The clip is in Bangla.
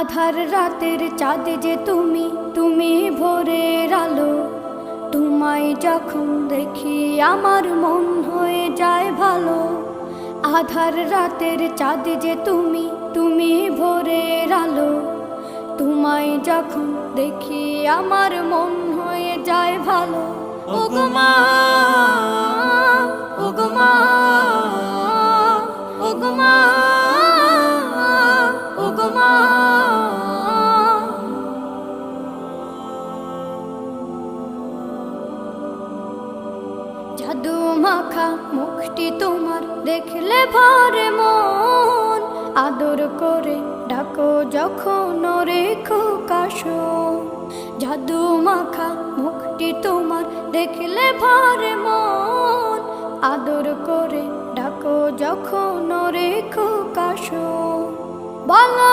আধার রাতের চাঁদ যে তুমি, তুমি ভোরের আলো। তোমায় যখন দেখি আমার মন হয়ে যায় ভালো। আধার রাতের চাঁদ যে তুমি, তুমি ভোরের আলো। তোমায় যখন দেখি আমার মন হয়ে যায় ভালো। ওগো মা, ওগো মা, ওগো মা, ওগো মা। জাদু মাখা মুখটি তোমার দেখলে ভরে মন। আদর করে ডাকো যখন রেখো কাশন। জাদু মাখা মুখটি তোমার দেখলে ভরে মন। আদর করে ডাকো যখন রেখো কাশন। বলো